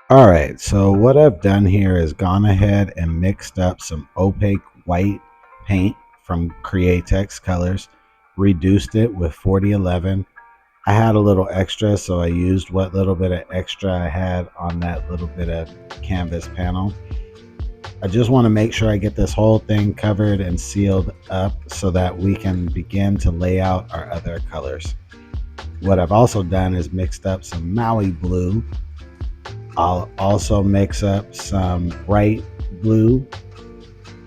All right, so what I've done here is gone ahead and mixed up some opaque white paint from Createx Colors, reduced it with 4011. I had a little extra, so I used what little bit of extra I had on that little bit of canvas panel. I just want to make sure I get this whole thing covered and sealed up so that we can begin to lay out our other colors. What I've also done is mixed up some Maui blue. I'll also mix up some bright blue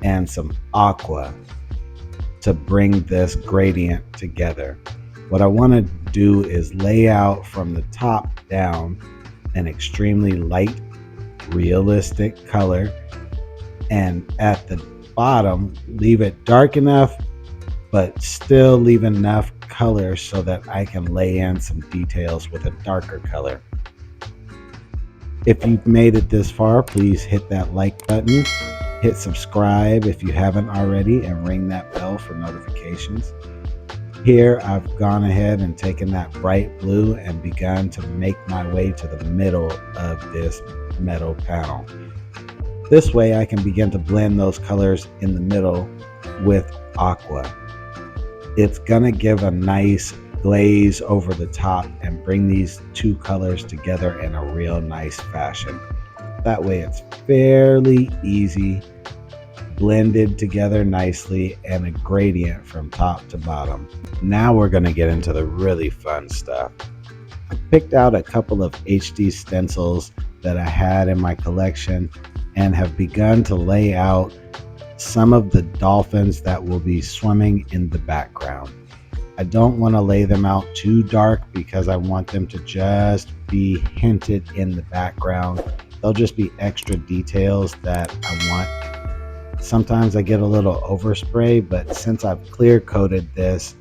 and some aqua to bring this gradient together. What I want to do is lay out from the top down an extremely light, realistic color, and at the bottom, leave it dark enough, but still leave enough color so that I can lay in some details with a darker color. If you've made it this far, please hit that like button, hit subscribe if you haven't already, and ring that bell for notifications. Here, I've gone ahead and taken that bright blue and begun to make my way to the middle of this metal panel. This way, I can begin to blend those colors in the middle with aqua. It's gonna give a nice glaze over the top and bring these two colors together in a real nice fashion. That way it's fairly easy, blended together nicely, and a gradient from top to bottom. Now we're gonna get into the really fun stuff. I picked out a couple of HD stencils that I had in my collection and have begun to lay out some of the dolphins that will be swimming in the background. I don't want to lay them out too dark because I want them to just be hinted in the background. They'll just be extra details that I want. Sometimes I get a little overspray, but since I've clear coated this,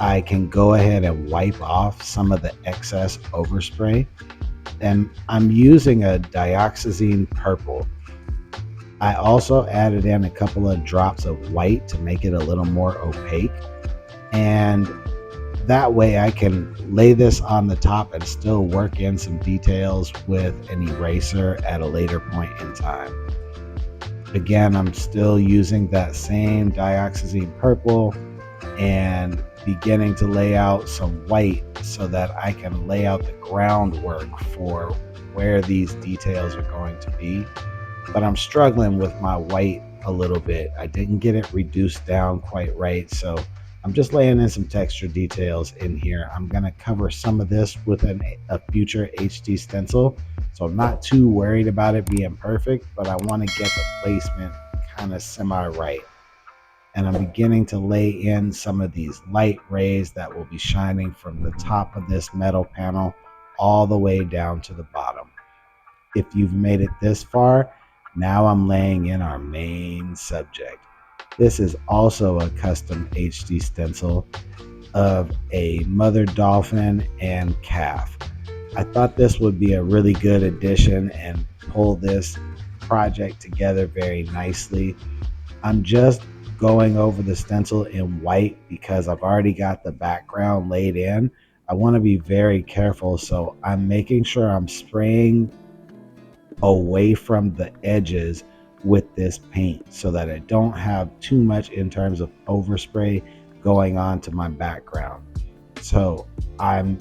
I can go ahead and wipe off some of the excess overspray. And I'm using a dioxazine purple. I also added in a couple of drops of white to make it a little more opaque. And that way I can lay this on the top and still work in some details with an eraser at a later point in time. Again, I'm still using that same dioxazine purple and beginning to lay out some white so that I can lay out the groundwork for where these details are going to be. But I'm struggling with my white a little bit. I didn't get it reduced down quite right, so I'm just laying in some texture details in here. I'm gonna cover some of this with a future HD stencil, so I'm not too worried about it being perfect, but I wanna get the placement kind of semi-right. And I'm beginning to lay in some of these light rays that will be shining from the top of this metal panel all the way down to the bottom. If you've made it this far, now I'm laying in our main subject. This is also a custom HD stencil of a mother dolphin and calf. I thought this would be a really good addition and pull this project together very nicely. I'm just going over the stencil in white because I've already got the background laid in. I want to be very careful, so I'm making sure I'm spraying away from the edges with this paint so that I don't have too much in terms of overspray going on to my background. So I've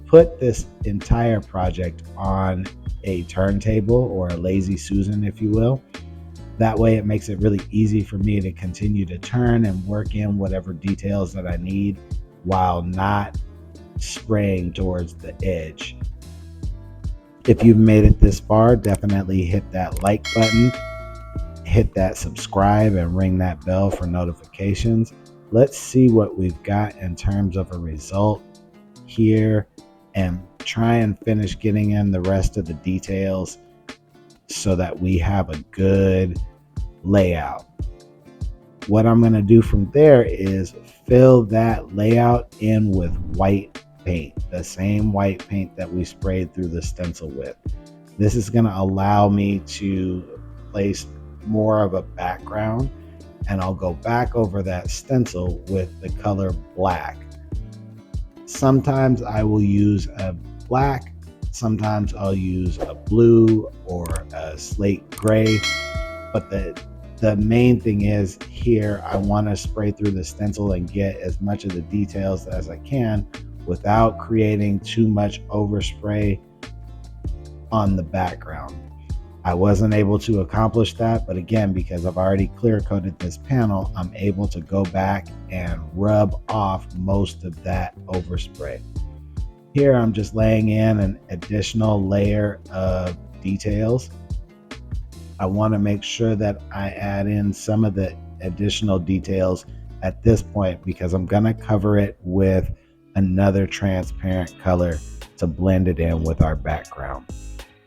put this entire project on a turntable, or a lazy Susan if you will. That way it makes it really easy for me to continue to turn and work in whatever details that I need while not spraying towards the edge. If you've made it this far, definitely hit that like button, hit that subscribe, and ring that bell for notifications. Let's see what we've got in terms of a result here and try and finish getting in the rest of the details so that we have a good layout. What I'm going to do from there is fill that layout in with white paint, the same white paint that we sprayed through the stencil with. This is going to allow me to place more of a background, and I'll go back over that stencil with the color black. Sometimes I will use a black Sometimes I'll use a blue or a slate gray, but the main thing is here I want to spray through the stencil and get as much of the details as I can without creating too much overspray on the background. I wasn't able to accomplish that, but again, because I've already clear coated this panel, I'm able to go back and rub off most of that overspray. Here I'm just laying in an additional layer of details. I want to make sure that I add in some of the additional details at this point because I'm going to cover it with another transparent color to blend it in with our background.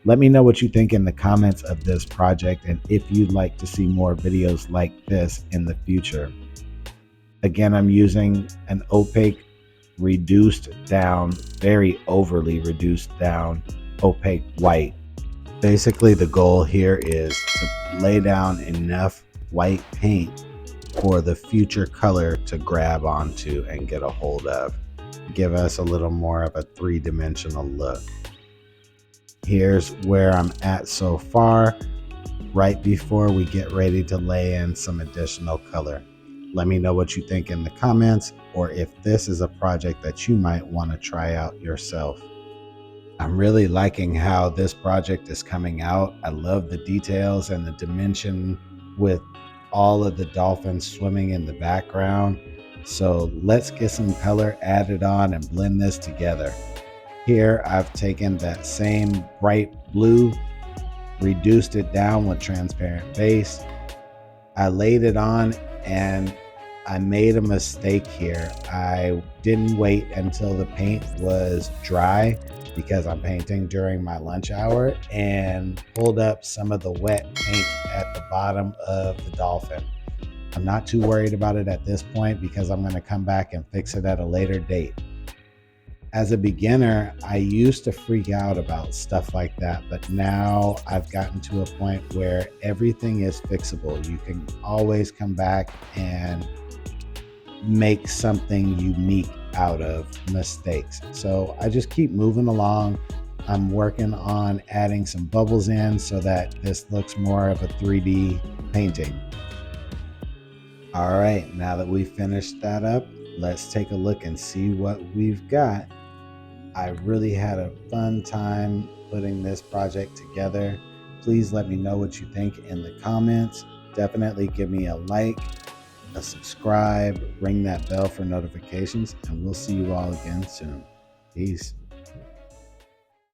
Let me know what you think in the comments of this project and if you'd like to see more videos like this in the future. Again, I'm using an opaque, reduced down, very overly reduced down, opaque white. Basically, the goal here is to lay down enough white paint for the future color to grab onto and get a hold of. Give us a little more of a three-dimensional look. Here's where I'm at so far, right before we get ready to lay in some additional color. Let me know what you think in the comments, or if this is a project that you might want to try out yourself. I'm really liking how this project is coming out. I love the details and the dimension with all of the dolphins swimming in the background. So let's get some color added on and blend this together. Here I've taken that same bright blue, reduced it down with transparent base. I laid it on and I made a mistake here. I didn't wait until the paint was dry because I'm painting during my lunch hour and pulled up some of the wet paint at the bottom of the dolphin. I'm not too worried about it at this point because I'm going to come back and fix it at a later date. As a beginner, I used to freak out about stuff like that, but now I've gotten to a point where everything is fixable. You can always come back and make something unique out of mistakes. So I just keep moving along. I'm working on adding some bubbles in so that this looks more of a 3D painting. All right, now that we've finished that up, let's take a look and see what we've got. I really had a fun time putting this project together. Please let me know what you think in the comments. Definitely give me a like, a subscribe, ring that bell for notifications, and we'll see you all again soon. Peace.